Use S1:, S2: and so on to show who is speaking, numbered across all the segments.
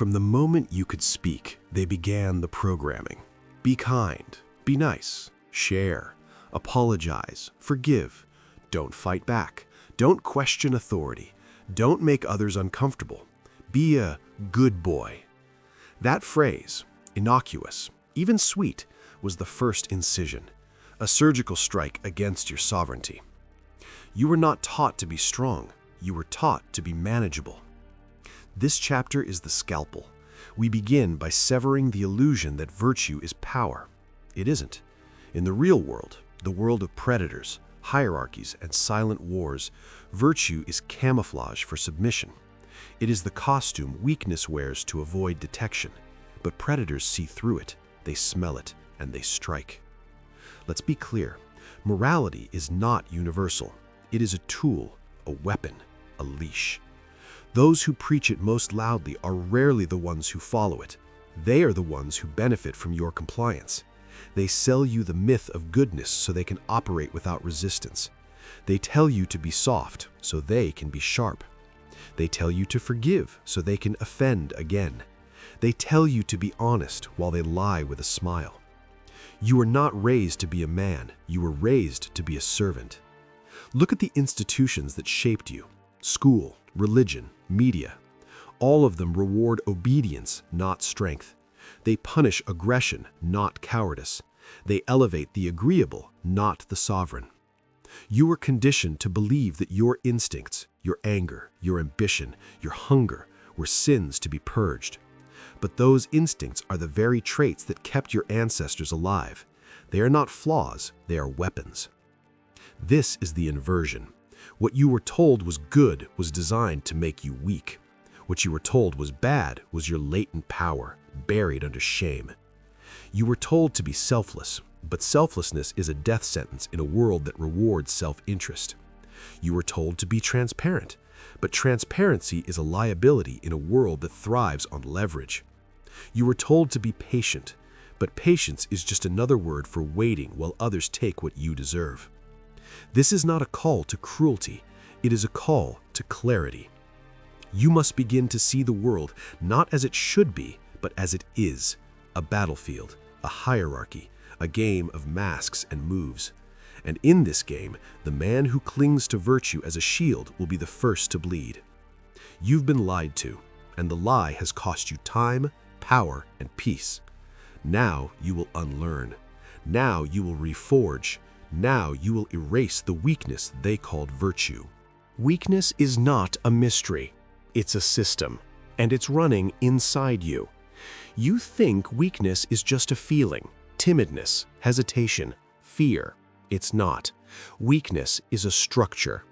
S1: From the moment you could speak, they began the programming. Be kind, be nice, share, apologize, forgive, don't fight back, don't question authority, don't make others uncomfortable, be a good boy. That phrase, innocuous, even sweet, was the first incision, a surgical strike against your sovereignty. You were not taught to be strong, you were taught to be manageable. This chapter is the scalpel. We begin by severing the illusion that virtue is power. It isn't. In the real world, the world of predators, hierarchies, and silent wars, virtue is camouflage for submission. It is the costume weakness wears to avoid detection. But predators see through it, they smell it, and they strike. Let's be clear. Morality is not universal. It is a tool, a weapon, a leash. Those who preach it most loudly are rarely the ones who follow it. They are the ones who benefit from your compliance. They sell you the myth of goodness so they can operate without resistance. They tell you to be soft so they can be sharp. They tell you to forgive so they can offend again. They tell you to be honest while they lie with a smile. You were not raised to be a man, you were raised to be a servant. Look at the institutions that shaped you: school, religion, media. All of them reward obedience, not strength. They punish aggression, not cowardice. They elevate the agreeable, not the sovereign. You were conditioned to believe that your instincts, your anger, your ambition, your hunger were sins to be purged. But those instincts are the very traits that kept your ancestors alive. They are not flaws, they are weapons. This is the inversion. What you were told was good was designed to make you weak. What you were told was bad was your latent power, buried under shame. You were told to be selfless, but selflessness is a death sentence in a world that rewards self-interest. You were told to be transparent, but transparency is a liability in a world that thrives on leverage. You were told to be patient, but patience is just another word for waiting while others take what you deserve. This is not a call to cruelty, it is a call to clarity. You must begin to see the world not as it should be, but as it is: a battlefield, a hierarchy, a game of masks and moves. And in this game, the man who clings to virtue as a shield will be the first to bleed. You've been lied to, and the lie has cost you time, power, and peace. Now you will unlearn. Now you will reforge. Now you will erase the weakness they called virtue. Weakness is not a mystery. It's a system, and it's running inside you. You think weakness is just a feeling, timidness, hesitation, fear. It's not. Weakness is a structure,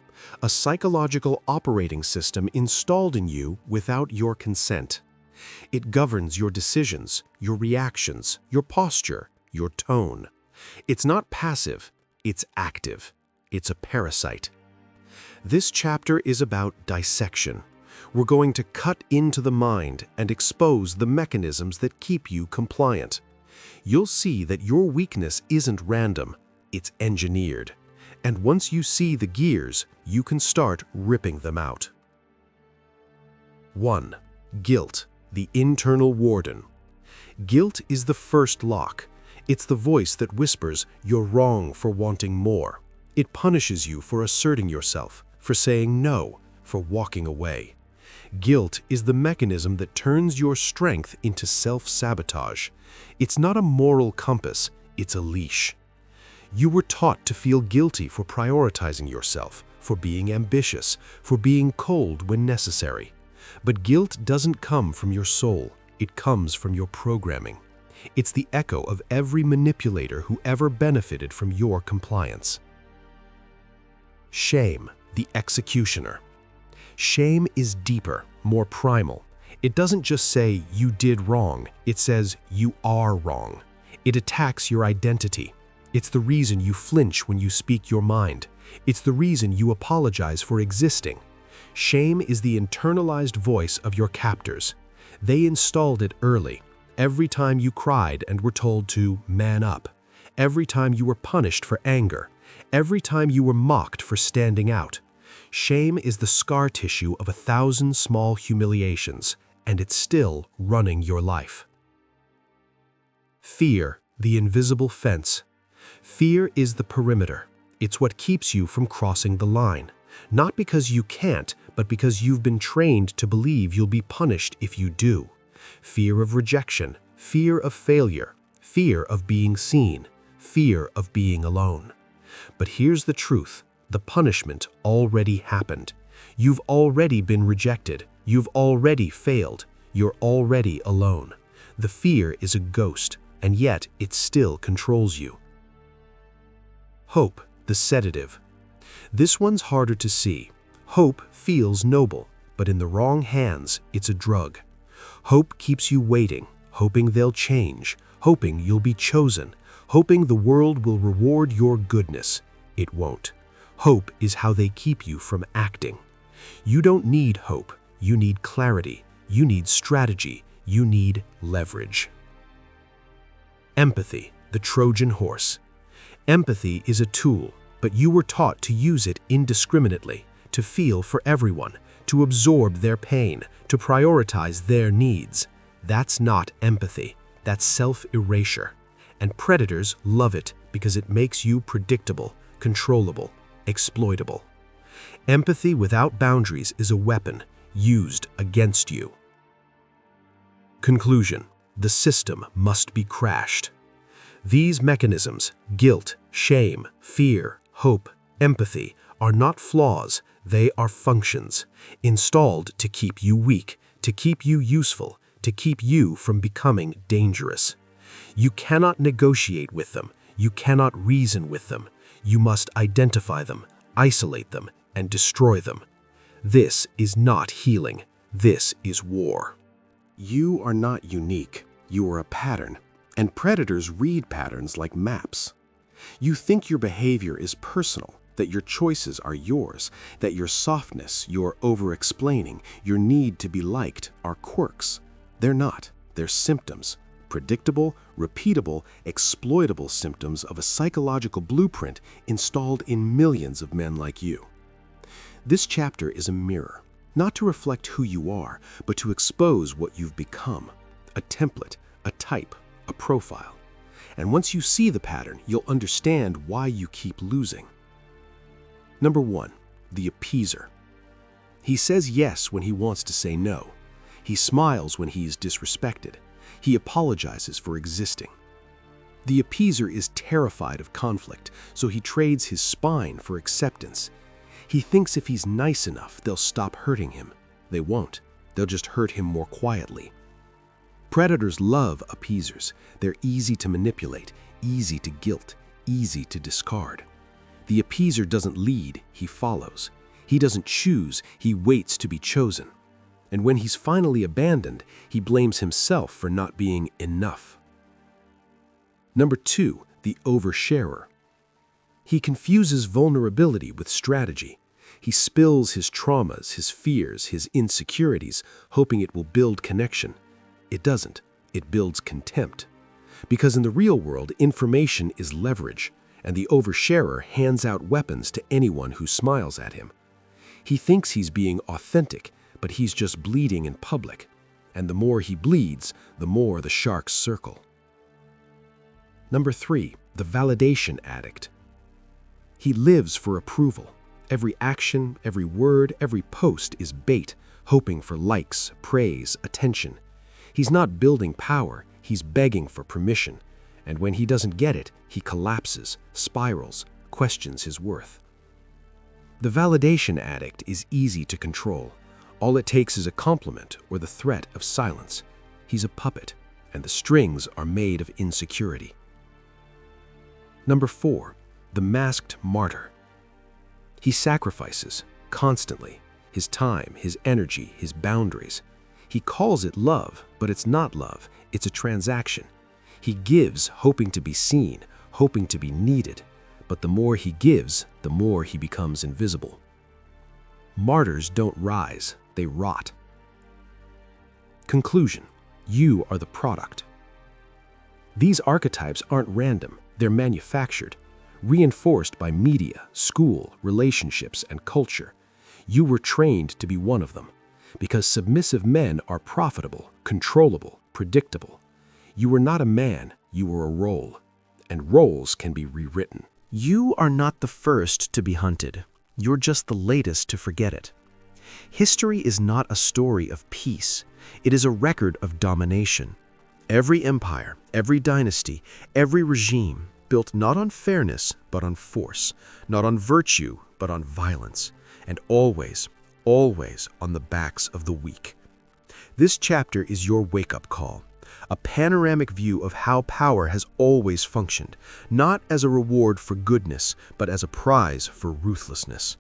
S1: a psychological operating system installed in you without your consent. It governs your decisions, your reactions, your posture, your tone. It's not passive, it's active. It's a parasite. This chapter is about dissection. We're going to cut into the mind and expose the mechanisms that keep you compliant. You'll see that your weakness isn't random, it's engineered. And once you see the gears, you can start ripping them out. 1. Guilt, the internal warden. Guilt is the first lock. It's the voice that whispers, "You're wrong for wanting more." It punishes you for asserting yourself, for saying no, for walking away. Guilt is the mechanism that turns your strength into self-sabotage. It's not a moral compass, it's a leash. You were taught to feel guilty for prioritizing yourself, for being ambitious, for being cold when necessary. But guilt doesn't come from your soul, it comes from your programming. It's the echo of every manipulator who ever benefited from your compliance. Shame, the executioner. Shame is deeper, more primal. It doesn't just say, "You did wrong," it says, "You are wrong." It attacks your identity. It's the reason you flinch when you speak your mind. It's the reason you apologize for existing. Shame is the internalized voice of your captors. They installed it early. Every time you cried and were told to man up. Every time you were punished for anger. Every time you were mocked for standing out. Shame is the scar tissue of 1,000 small humiliations, and it's still running your life. Fear, the invisible fence. Fear is the perimeter. It's what keeps you from crossing the line. Not because you can't, but because you've been trained to believe you'll be punished if you do. Fear of rejection, fear of failure, fear of being seen, fear of being alone. But here's the truth. The punishment already happened. You've already been rejected. You've already failed. You're already alone. The fear is a ghost, and yet it still controls you. Hope, the sedative. This one's harder to see. Hope feels noble, but in the wrong hands, it's a drug. Hope keeps you waiting, hoping they'll change, hoping you'll be chosen, hoping the world will reward your goodness. It won't. Hope is how they keep you from acting. You don't need hope. You need clarity. You need strategy. You need leverage. Empathy, the Trojan horse. Empathy is a tool, but you were taught to use it indiscriminately, to feel for everyone, to absorb their pain, to prioritize their needs. That's not empathy. That's self-erasure. And predators love it because it makes you predictable, controllable, exploitable. Empathy without boundaries is a weapon used against you. Conclusion: the system must be crashed. These mechanisms, guilt, shame, fear, hope, empathy, are not flaws, they are functions, installed to keep you weak, to keep you useful, to keep you from becoming dangerous. You cannot negotiate with them, you cannot reason with them. You must identify them, isolate them, and destroy them. This is not healing. This is war.
S2: You are not unique. You are a pattern, and predators read patterns like maps. You think your behavior is personal, that your choices are yours, that your softness, your over-explaining, your need to be liked are quirks. They're not. They're symptoms. Predictable, repeatable, exploitable symptoms of a psychological blueprint installed in millions of men like you. This chapter is a mirror, not to reflect who you are, but to expose what you've become. A template, a type, a profile. And once you see the pattern, you'll understand why you keep losing. Number 1, the appeaser. He says yes when he wants to say no. He smiles when he is disrespected. He apologizes for existing. The appeaser is terrified of conflict, so he trades his spine for acceptance. He thinks if he's nice enough, they'll stop hurting him. They won't. They'll just hurt him more quietly. Predators love appeasers. They're easy to manipulate, easy to guilt, easy to discard. The appeaser doesn't lead, he follows. He doesn't choose, he waits to be chosen. And when he's finally abandoned, he blames himself for not being enough. Number 2, the oversharer. He confuses vulnerability with strategy. He spills his traumas, his fears, his insecurities, hoping it will build connection. It doesn't. It builds contempt. Because in the real world, information is leverage, and the oversharer hands out weapons to anyone who smiles at him. He thinks he's being authentic, but he's just bleeding in public. And the more he bleeds, the more the sharks circle. Number 3, the validation addict. He lives for approval. Every action, every word, every post is bait, hoping for likes, praise, attention. He's not building power, he's begging for permission. And when he doesn't get it, he collapses, spirals, questions his worth. The validation addict is easy to control. All it takes is a compliment or the threat of silence. He's a puppet, and the strings are made of insecurity. Number 4, the masked martyr. He sacrifices, constantly, his time, his energy, his boundaries. He calls it love, but it's not love, it's a transaction. He gives, hoping to be seen, hoping to be needed, but the more he gives, the more he becomes invisible. Martyrs don't rise, they rot. Conclusion: you are the product. These archetypes aren't random, they're manufactured, reinforced by media, school, relationships, and culture. You were trained to be one of them. Because submissive men are profitable, controllable, predictable. You were not a man, you were a role. And roles can be rewritten.
S1: You are not the first to be hunted. You're just the latest to forget it. History is not a story of peace. It is a record of domination. Every empire, every dynasty, every regime built not on fairness, but on force, not on virtue, but on violence, and always, always on the backs of the weak. This chapter is your wake-up call, a panoramic view of how power has always functioned, not as a reward for goodness, but as a prize for ruthlessness.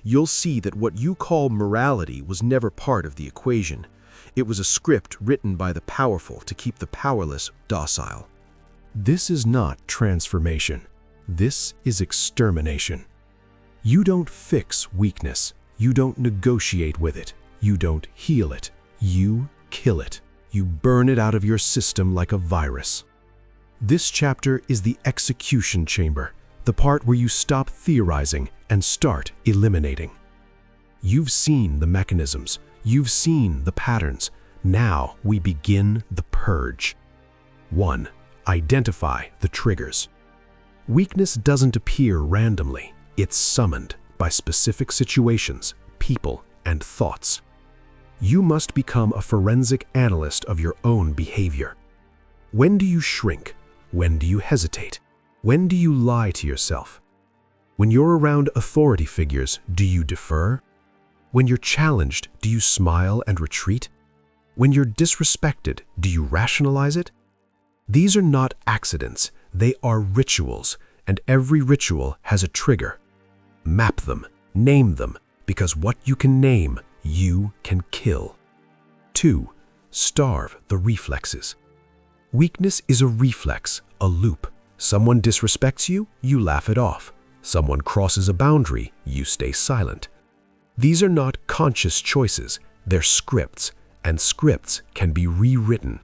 S1: You'll see that what you call morality was never part of the equation. It was a script written by the powerful to keep the powerless docile.
S2: This is not transformation. This is extermination. You don't fix weakness. You don't negotiate with it. You don't heal it. You kill it. You burn it out of your system like a virus. This chapter is the execution chamber, the part where you stop theorizing and start eliminating. You've seen the mechanisms. You've seen the patterns. Now we begin the purge. 1. Identify the triggers. Weakness doesn't appear randomly. It's summoned by specific situations, people, and thoughts. You must become a forensic analyst of your own behavior. When do you shrink? When do you hesitate? When do you lie to yourself? When you're around authority figures, do you defer? When you're challenged, do you smile and retreat? When you're disrespected, do you rationalize it? These are not accidents, they are rituals, and every ritual has a trigger. Map them, name them, because what you can name, you can kill. 2. Starve the reflexes. Weakness is a reflex, a loop. Someone disrespects you, you laugh it off. Someone crosses a boundary, you stay silent. These are not conscious choices, they're scripts, and scripts can be rewritten.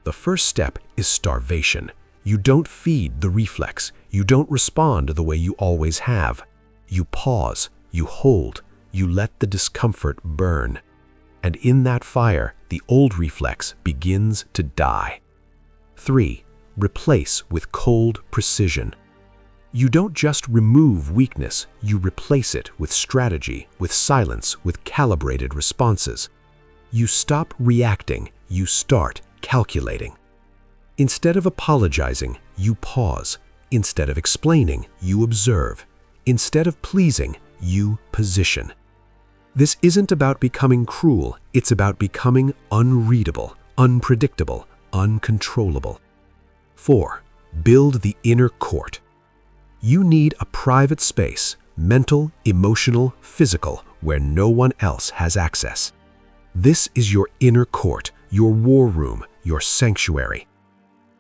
S2: The first step is starvation. You don't feed the reflex. You don't respond the way you always have. You pause, you hold, you let the discomfort burn. And in that fire, the old reflex begins to die. 3. Replace with cold precision. You don't just remove weakness, you replace it with strategy, with silence, with calibrated responses. You stop reacting, you start calculating. Instead of apologizing, you pause. Instead of explaining, you observe. Instead of pleasing, you position. This isn't about becoming cruel, it's about becoming unreadable, unpredictable, uncontrollable. 4. Build the inner court. You need a private space, mental, emotional, physical, where no one else has access. This is your inner court, your war room, your sanctuary.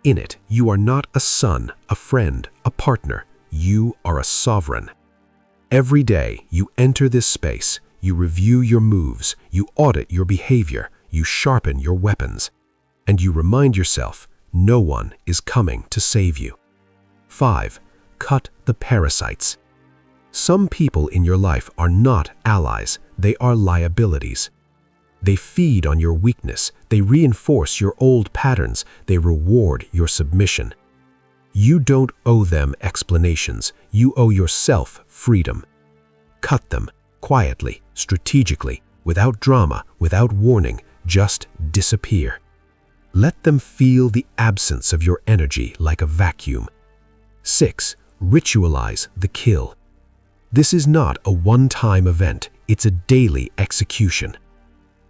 S2: In it, you are not a son, a friend, a partner. You are a sovereign. Every day, you enter this space, you review your moves, you audit your behavior, you sharpen your weapons, and you remind yourself, no one is coming to save you. 5. Cut the parasites. Some people in your life are not allies, they are liabilities. They feed on your weakness, they reinforce your old patterns, they reward your submission. You don't owe them explanations, you owe yourself freedom. Cut them, quietly, strategically, without drama, without warning, just disappear. Let them feel the absence of your energy like a vacuum. 6. Ritualize the kill. This is not a one-time event, it's a daily execution.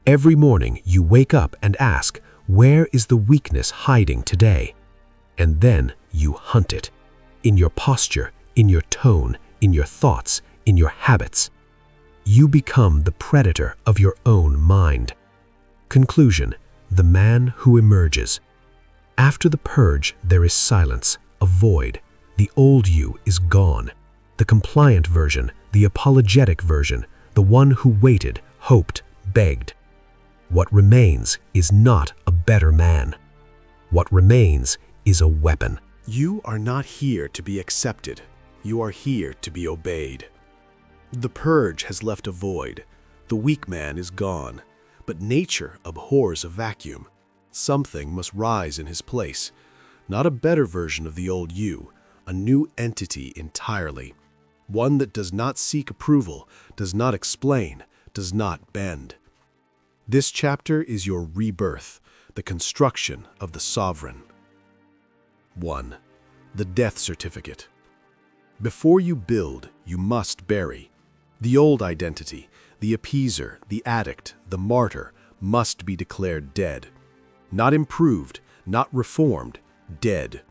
S2: Every morning you wake up and ask, where is the weakness hiding today? And then you hunt it. In your posture, in your tone, in your thoughts, in your habits. You become the predator of your own mind. Conclusion: the man who emerges. After the purge, there is silence, a void. The old you is gone. The compliant version, the apologetic version, the one who waited, hoped, begged. What remains is not a better man. What remains is a weapon.
S1: You are not here to be accepted. You are here to be obeyed. The purge has left a void. The weak man is gone. But nature abhors a vacuum. Something must rise in his place. Not a better version of the old you, a new entity entirely. One that does not seek approval, does not explain, does not bend. This chapter is your rebirth, the construction of the sovereign. 1. The death certificate. Before you build, you must bury. The old identity, the appeaser, the addict, the martyr, must be declared dead. Not improved, not reformed, dead.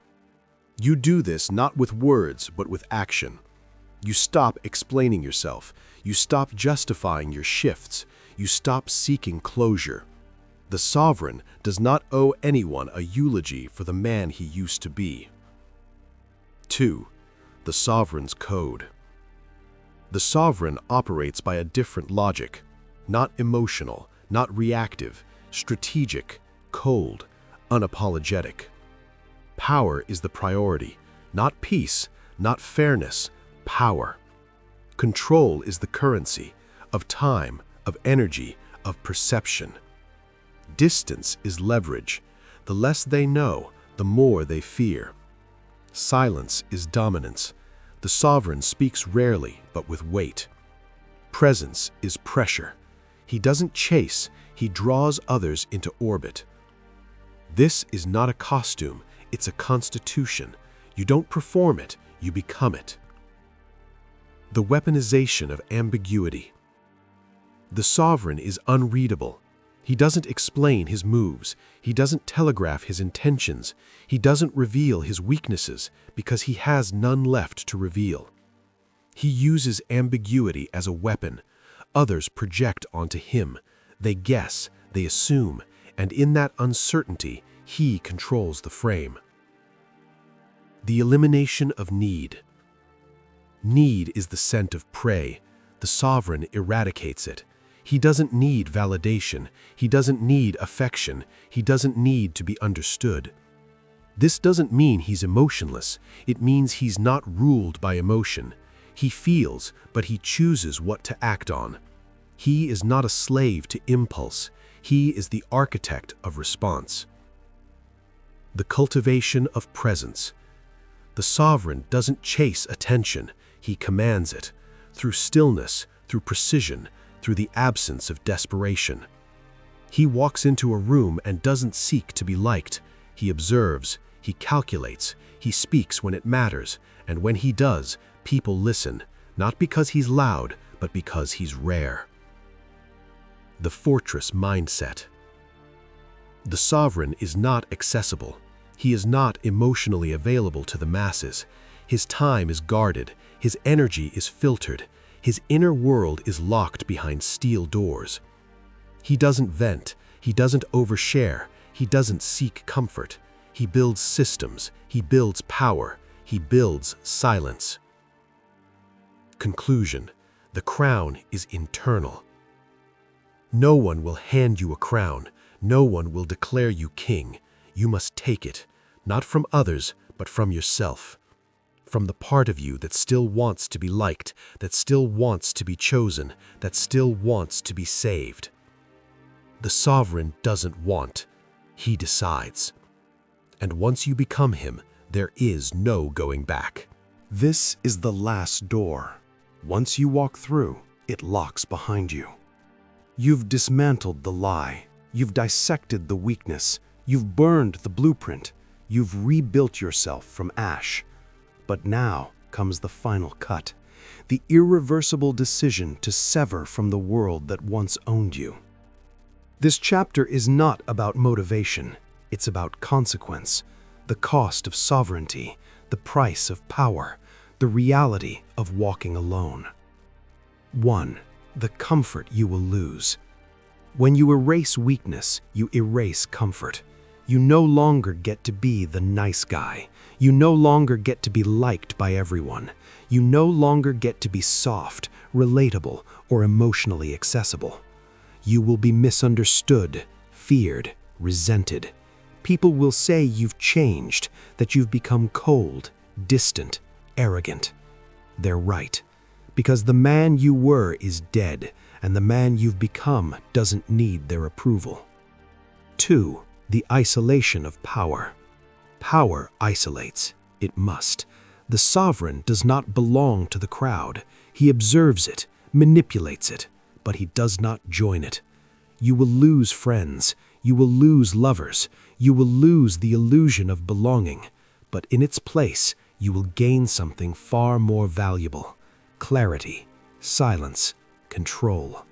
S1: You do this not with words, but with action. You stop explaining yourself. You stop justifying your shifts. You stop seeking closure. The sovereign does not owe anyone a eulogy for the man he used to be. 2. The sovereign's code. The sovereign operates by a different logic, not emotional, not reactive, strategic, cold, unapologetic. Power is the priority, not peace, not fairness, power. Control is the currency of time, of energy, of perception. Distance is leverage. The less they know, the more they fear. Silence is dominance. The sovereign speaks rarely, but with weight. Presence is pressure. He doesn't chase, he draws others into orbit. This is not a costume, it's a constitution. You don't perform it, you become it. The weaponization of ambiguity. The sovereign is unreadable. He doesn't explain his moves. He doesn't telegraph his intentions. He doesn't reveal his weaknesses because he has none left to reveal. He uses ambiguity as a weapon. Others project onto him. They guess, they assume, and in that uncertainty, he controls the frame. The elimination of need. Need is the scent of prey. The sovereign eradicates it. He doesn't need validation. He doesn't need affection. He doesn't need to be understood. This doesn't mean he's emotionless. It means he's not ruled by emotion. He feels, but he chooses what to act on. He is not a slave to impulse. He is the architect of response. The cultivation of presence. The sovereign doesn't chase attention. He commands it. Through stillness, through precision, through the absence of desperation. He walks into a room and doesn't seek to be liked. He observes, he calculates, he speaks when it matters, and when he does, people listen, not because he's loud, but because he's rare. The fortress mindset. The sovereign is not accessible. He is not emotionally available to the masses. His time is guarded, his energy is filtered, his inner world is locked behind steel doors. He doesn't vent, he doesn't overshare, he doesn't seek comfort. He builds systems, he builds power, he builds silence. Conclusion: the crown is internal. No one will hand you a crown, no one will declare you king. You must take it, not from others, but from yourself. From the part of you that still wants to be liked, that still wants to be chosen, that still wants to be saved. The sovereign doesn't want, he decides. And once you become him, there is no going back.
S2: This is the last door. Once you walk through, it locks behind you. You've dismantled the lie. You've dissected the weakness. You've burned the blueprint. You've rebuilt yourself from ash. But now comes the final cut, the irreversible decision to sever from the world that once owned you. This chapter is not about motivation. It's about consequence, the cost of sovereignty, the price of power, the reality of walking alone. 1. The comfort you will lose. When you erase weakness, you erase comfort. You no longer get to be the nice guy. You no longer get to be liked by everyone. You no longer get to be soft, relatable, or emotionally accessible. You will be misunderstood, feared, resented. People will say you've changed, that you've become cold, distant, arrogant. They're right, because the man you were is dead,
S1: and the man you've become doesn't need their approval. 2. The isolation of power. Power isolates. It must. The sovereign does not belong to the crowd. He observes it, manipulates it, but he does not join it. You will lose friends. You will lose lovers. You will lose the illusion of belonging. But in its place, you will gain something far more valuable: clarity, silence, control.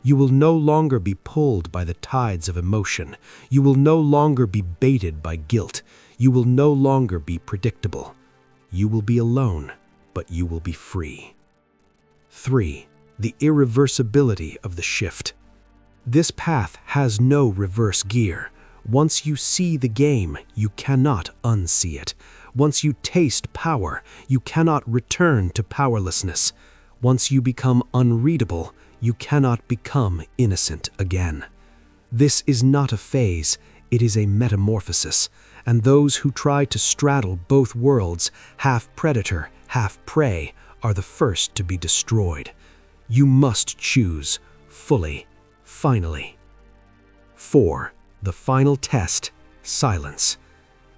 S1: You will no longer be pulled by the tides of emotion. You will no longer be baited by guilt. You will no longer be predictable. You will be alone, but you will be free. 3. The irreversibility of the shift. This path has no reverse gear. Once you see the game, you cannot unsee it. Once you taste power, you cannot return to powerlessness. Once you become unreadable, you cannot become innocent again. This is not a phase, it is a metamorphosis, and those who try to straddle both worlds, half predator, half prey, are the first to be destroyed. You must choose, fully, finally. 4. The final test, silence.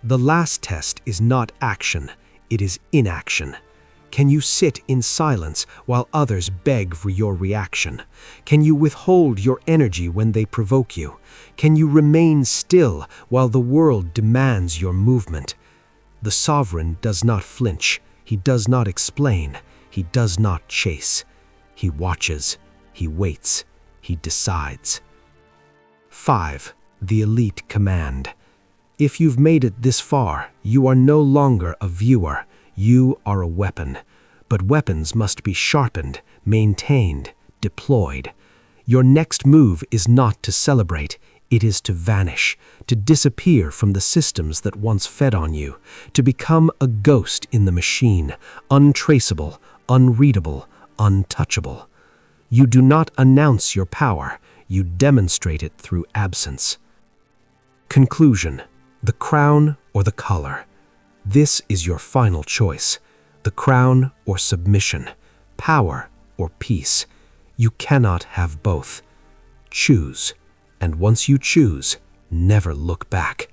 S1: The last test is not action, it is inaction. Can you sit in silence while others beg for your reaction? Can you withhold your energy when they provoke you? Can you remain still while the world demands your movement? The sovereign does not flinch, he does not explain, he does not chase. He watches, he waits, he decides. 5. The elite command. If you've made it this far, you are no longer a viewer, you are a weapon. But weapons must be sharpened, maintained, deployed. Your next move is not to celebrate, it is to vanish, to disappear from the systems that once fed on you, to become a ghost in the machine, untraceable, unreadable, untouchable. You do not announce your power, you demonstrate it through absence. Conclusion: the crown or the collar. This is your final choice. The crown or submission, power or peace. You cannot have both. Choose, and once you choose, never look back.